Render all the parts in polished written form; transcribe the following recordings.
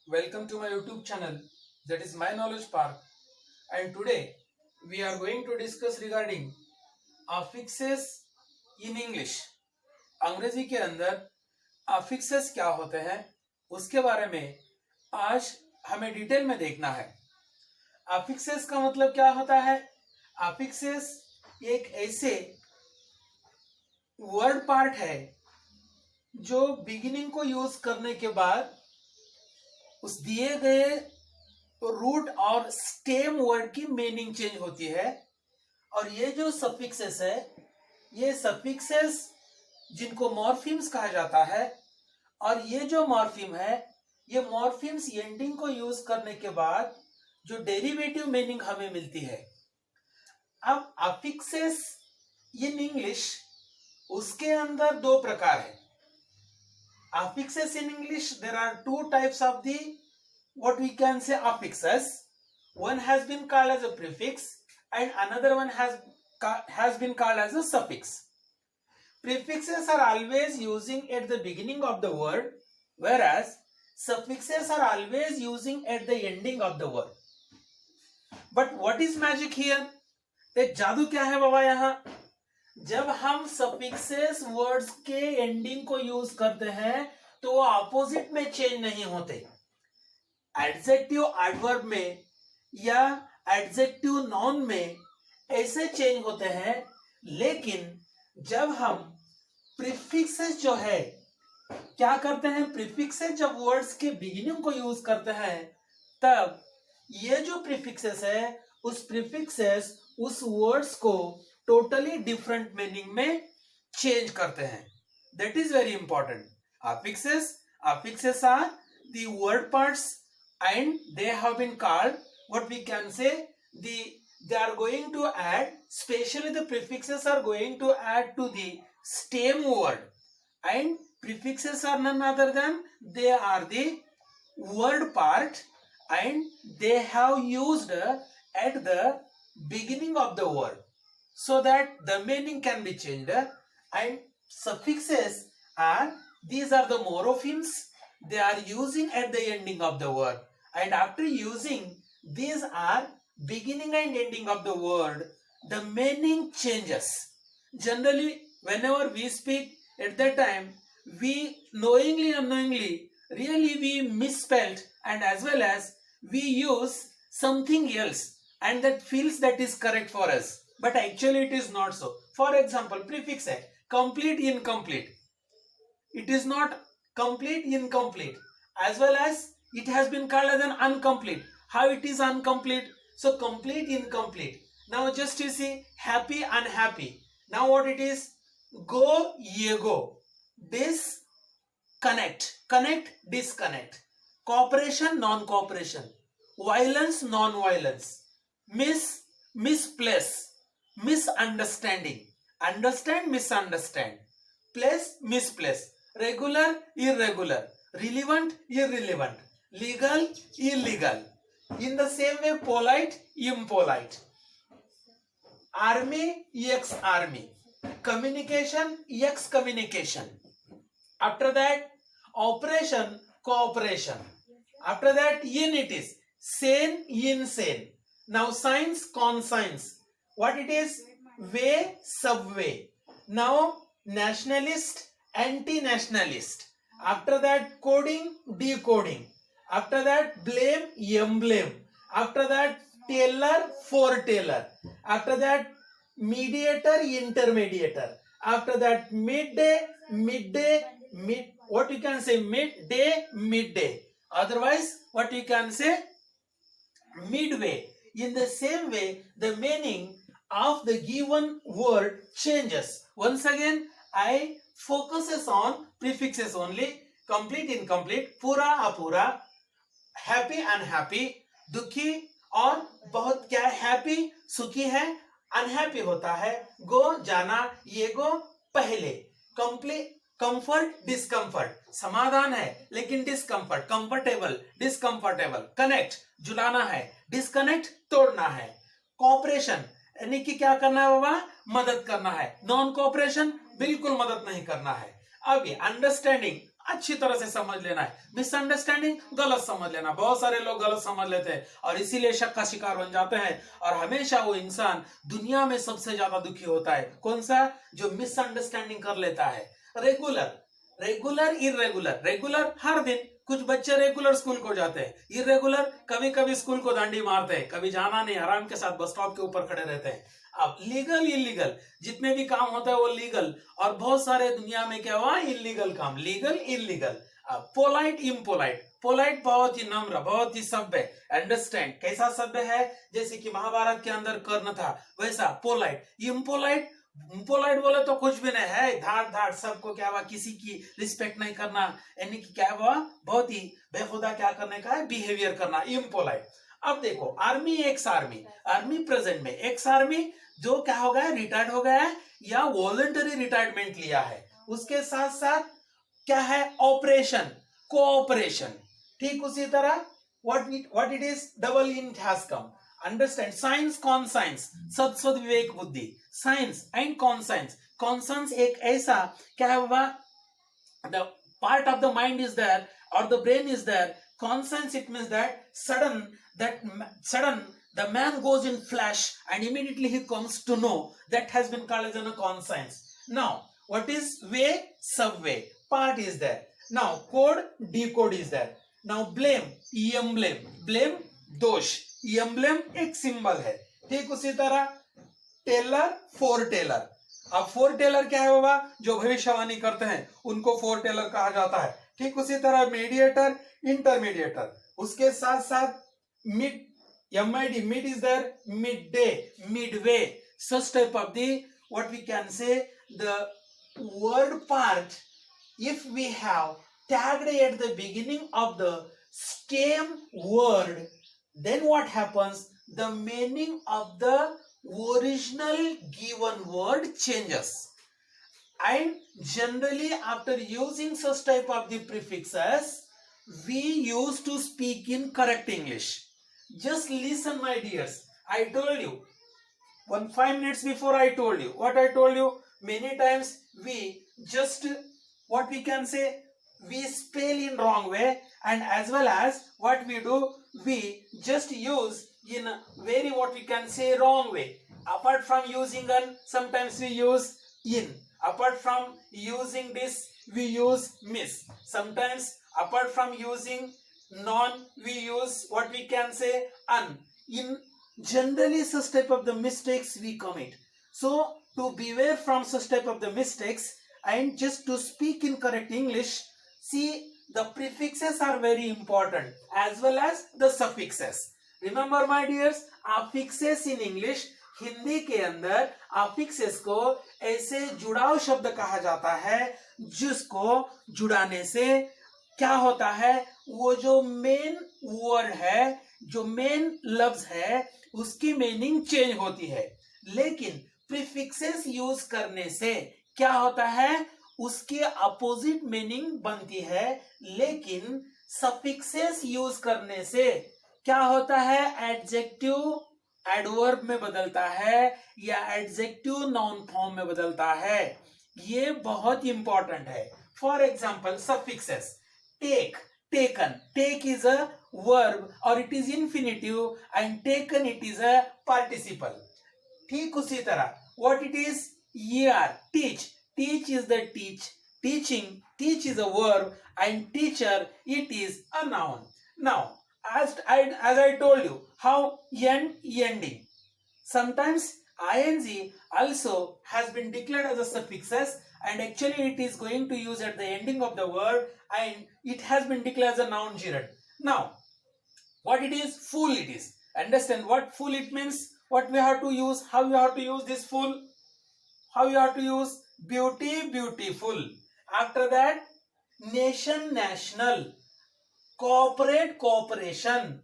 Welcome to my YouTube channel, that is My Knowledge Park, and today we are going to discuss regarding affixes in English. अंग्रेजी के अंदर affixes क्या होते हैं उसके बारे में आज हमें डिटेल में देखना है। affixes का मतलब क्या होता है? affixes एक ऐसे वर्ड पार्ट है जो बिगिनिंग को यूज करने के बाद उस दिए गए रूट और स्टेम वर्ड की मीनिंग चेंज होती है। और ये जो सफिक्सेस है, ये सफिक्सेस जिनको मॉर्फिम्स कहा जाता है, और ये जो मॉर्फिम है, ये मॉर्फिम्स एंडिंग को यूज करने के बाद जो डेरिवेटिव मीनिंग हमें मिलती है। अब अफिक्सेस इन इंग्लिश, उसके अंदर दो प्रकार है। affixes in English, there are two types of the what we can say affixes. One has been called as a prefix and another one has been called as a suffix. Prefixes are always using at the beginning of the word, whereas suffixes are always using at the ending of the word. But what is magic here? एक जादू क्या है बाबा यहाँ? जब हम suffixes words के ending को use करते हैं तो वो अपोजिट में चेंज नहीं होते। एडजेक्टिव एडवर्ब में या एडजेक्टिव नाउन में ऐसे चेंज होते हैं, लेकिन जब हम प्रीफिक्सेस जो है क्या करते हैं, प्रीफिक्सेस जब वर्ड्स के बिगिनिंग को यूज करते हैं, तब ये जो प्रीफिक्सेस है, उस प्रीफिक्सेस उस वर्ड्स को टोटली डिफरेंट मीनिंग में चेंज करते हैं। That is very important. affixes are the word parts and they have been called what we can say they are going to add, especially the prefixes are going to add to the stem word, and prefixes are none other than they are the word part and they have used at the beginning of the word so that the meaning can be changed. And suffixes are, these are the morphemes they are using at the ending of the word, and after using these are beginning and ending of the word, the meaning changes. Generally whenever we speak, at that time we knowingly unknowingly really we misspelled, and as well as we use something else and that feels that is correct for us, but actually it is not so. For example, prefix है complete incomplete, it is not complete incomplete, as well as it has been called as an incomplete. How it is incomplete? So complete incomplete. Now just you see happy unhappy. Now what it is? Go ye go, disconnect, connect disconnect, cooperation non cooperation, violence non violence, misplace, misunderstanding, understand misunderstand, place misplace, regular irregular, relevant irrelevant, legal illegal. In the same way, polite impolite, army ex army, communication ex communication. After that, operation cooperation. After that, in it is sane insane. Now science conscience. What it is? Way subway. Now nationalist anti-nationalist. After that, coding decoding. After that, blame emblem. After that, tailor foreteller. After that, mediator intermediator. After that, midday what you can say, midday. Otherwise what you can say, midway. In the same way, the meaning of the given word changes. Once again, I focuses on prefixes only. Complete incomplete, पूरा अपूरा, happy unhappy, दुखी और बहुत क्या है, happy सुखी है, unhappy होता है, go जाना, ये go पहले, complete कंफर्ट डिस्कंफर्ट, समाधान है लेकिन डिस्कंफर्ट, कंफर्टेबल डिस्कंफर्टेबल, कनेक्ट जुड़ाना है, डिस्कनेक्ट तोड़ना है, कोऑपरेशन यानी कि क्या करना है बाबा, मदद करना है, नॉन कोऑपरेशन बिल्कुल मदद नहीं करना है। अब ये अंडरस्टैंडिंग अच्छी तरह से समझ लेना है, मिसअंडरस्टैंडिंग गलत समझ लेना। बहुत सारे लोग गलत समझ लेते हैं और इसीलिए शक का शिकार बन जाते हैं, और हमेशा वो इंसान दुनिया में सबसे ज्यादा दुखी होता है। कौन सा? जो मिसअंडरस्टैंडिंग कर लेता है। Regular, regular, irregular. रेगुलर हर दिन, कुछ बच्चे रेगुलर स्कूल को जाते हैं। इरेगुलर कभी कभी स्कूल को दांडी मारते हैं, कभी जाना नहीं, आराम के साथ बस स्टॉप के ऊपर खड़े रहते हैं। अब लीगल इलीगल जितने भी काम होता है वो लीगल, और बहुत सारे दुनिया में क्या हुआ, इलीगल काम, लीगल इलीगल। अब पोलाइट इम्पोलाइट। पोलाइट बहुत ही नम्र, बहुत ही सभ्य। अंडरस्टैंड कैसा सभ्य है? जैसे कि महाभारत के अंदर कर्ण था वैसा पोलाइट। इम्पोलाइट, इम्पोलाइट बोले तो कुछ भी नहीं है, धाड़ धाड़ सबको क्या हुआ, किसी की रिस्पेक्ट नहीं करना, यानी कि क्या हुआ, बहुत ही बेखुदा क्या करने का है, बिहेवियर करना, इम्पोलाइट। अब देखो army, ex army. Army present में एक्स आर्मी जो क्या हो गया, रिटायर्ड हो गया है या वॉलंटरी रिटायरमेंट लिया है। उसके साथ साथ क्या है, ऑपरेशन, कोऑपरेशन। ठीक उसी तरह what it is, double in has come. Understand, science conscience, सद विवेक बुद्धि, साइंस एंड कॉन्साइंस। कॉन्साइंस एक ऐसा क्या हुआ, the part of the mind is there or the brain is there. Conscience, it means that sudden the man goes in flash and immediately he comes to know. That has been called as a conscience. Now what is way, subway part is there. Now code, decode is there. Now blame, emblem, blame दोष, emblem एक symbol है। ठीक उसी तरह Taylor, four Taylor. अब four Taylor क्या है बाबा, जो भविष्यवाणी करते हैं उनको फोर टेलर कहा जाता है। ठीक उसी तरह मीडिएटर, इंटरमीडिएटर। उसके साथ साथ mid, MID, mid is there, mid day, midway. such type of the what we can say the word part, if we have tagged at the beginning of the stem word, then what happens, the meaning of the original given word changes. And generally after using such type of the prefixes, we used to speak in correct English. Just listen my dears, I told you 5 minutes before, I told you what I told you. Many times we just what we can say, we spell in wrong way, and as well as what we do, we just use in a very what we can say wrong way. Apart from using an, sometimes we use in. Apart from using this, we use miss. Sometimes apart from using non, we use what we can say un. In generally such type of the mistakes we commit. So to beware from such type of the mistakes and just to speak in correct English, see the prefixes are very important as well as the suffixes. Remember my dears, affixes in English, Hindi के अंदर affixes को ऐसे जुड़ाव शब्द कहा जाता है जिसको जुड़ाने से क्या होता है, वो जो मेन वर्ड है, जो मेन लफ्ज है, उसकी मीनिंग चेंज होती है। लेकिन प्रीफिक्सेस यूज करने से क्या होता है, उसके अपोजिट मीनिंग बनती है। लेकिन सफिक्सेस यूज करने से क्या होता है, एडजेक्टिव एडवर्ब में बदलता है या एडजेक्टिव नाउन फॉर्म में बदलता है। ये बहुत इंपॉर्टेंट है। For example suffixes, take, taken, take is a verb or it is infinitive and taken it is a participle. ठीक उसी तरह what it is, year, teach, teach is the teach, teaching, teach is a verb and teacher it is a noun. Now as I told you how end, ending, sometimes ing also has been declared as a suffixes and actually it is going to use at the ending of the word and it has been declared as a noun gerund. Now what it is, full it is. Understand what full it means, what we have to use, how we have to use this full, how you have to use beauty, beautiful. After that nation, national, cooperate, cooperation.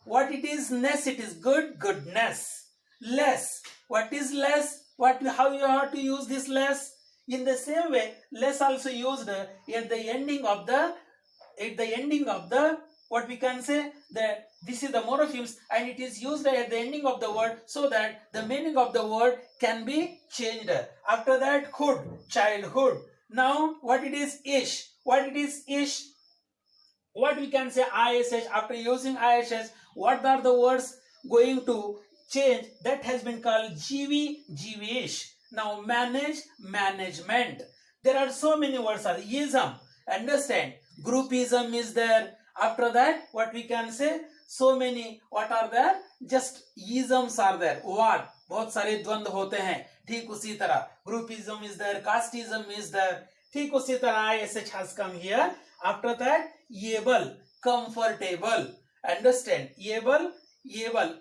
What it is, ness, it is good, goodness. Less, what is less, what, how you have to use this less. In the same way, less also used at the ending of the what we can say that this is the morphemes and it is used at the ending of the word so that the meaning of the word can be changed. After that, hood, childhood. Now what it is, ish, what it is ish, what we can say ish. After using ish, what are the words going to change? That has been called gv, gvish. Now manage, management. There are so many words are ism, understand, groupism is there. After that what we can say, so many what are there, just isms are there. what बहुत सारे द्वंद होते हैं, ठीक उसी तरह groupism is there, casteism is there, ठीक उसी तरह ish has come here. After that able, comfortable, understand, able,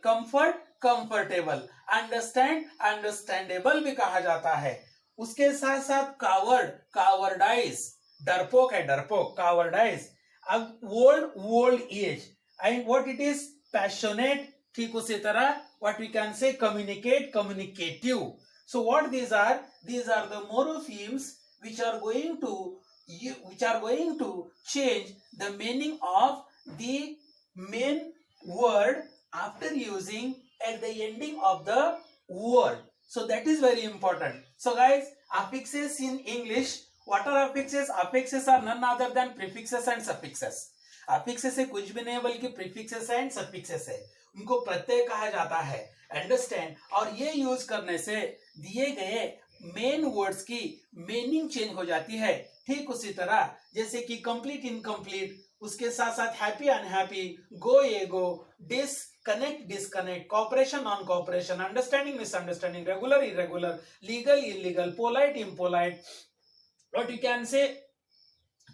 comfort, comfortable, understand, understandable भी कहा जाता है. उसके साथ साथ कावर्ड, कावर्डाइज, डरपोक है डरपोक, कावर्डाइज. अब old age, and what it is, passionate, ठीक उसी तरह what we can say communicate, communicative. So what these are the morphemes which are going to change the meaning of the main word after using at the ending of the word. So that is very important. So guys, affixes in English, what are affixes? Affixes are none other than prefixes and suffixes. affixes से कुछ भी नहीं बल्कि prefixes and suffixes है, उनको प्रत्यय कहा जाता है, अंडरस्टैंड. और ये यूज करने से दिए गए मेन वर्ड्स की मीनिंग चेंज हो जाती है. ठीक उसी तरह जैसे कि कंप्लीट, इनकम्प्लीट, उसके साथ साथ happy, unhappy, go, ago, disconnect, disconnect, cooperation, non cooperation, understanding, misunderstanding, regular, irregular, legal, illegal, polite, impolite, what you can say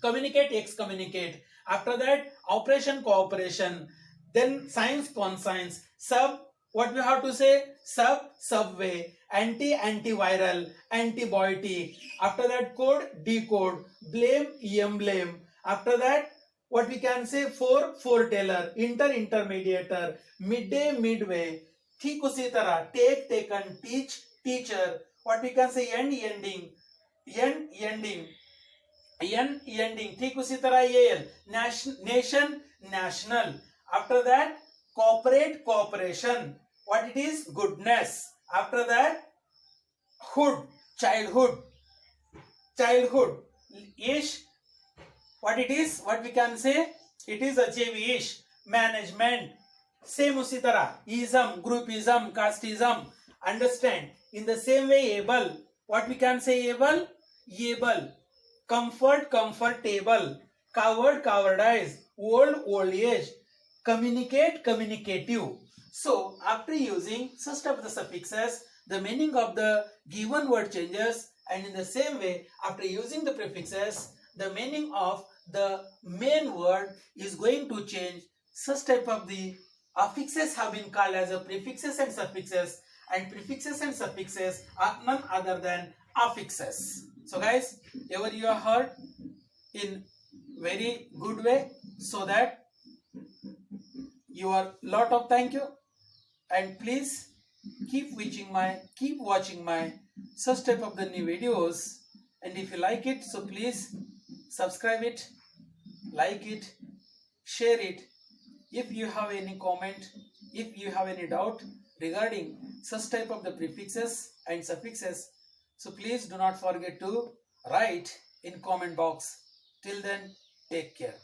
communicate, excommunicate. After that operation, cooperation, then science, conscience, sub, what we have to say, subway, anti, antiviral, antibiotic. After that code, decode, blame, emblem. After that what we can say, foreteller, intermediator, midday, midway. ठीक उसी तरह take, taken, teach, teacher. What we can say, end, ending, ending, ending, ठीक उसी तरह ये nation, national. After that cooperate, cooperation, what it is, goodness. After that hood, childhood, ish, what it is, what we can say, it is achieve-ish, management. Same उसी तरह ism, groupism, casteism, understand. In the same way able, what we can say, able, comfort, comfortable, coward, cowardize, old age, communicate, communicative. So after using such type of the suffixes, the meaning of the given word changes, and in the same way after using the prefixes, the meaning of the main word is going to change. Such type of the affixes have been called as a prefixes and suffixes, and prefixes and suffixes are none other than affixes. So guys, ever you are heard in very good way, so that you are lot of thank you, and please keep watching my such type of the new videos. And if you like it, so please subscribe it, like it, share it. If you have any comment, if you have any doubt regarding such type of the prefixes and suffixes, so please do not forget to write in comment box. Till then, take care.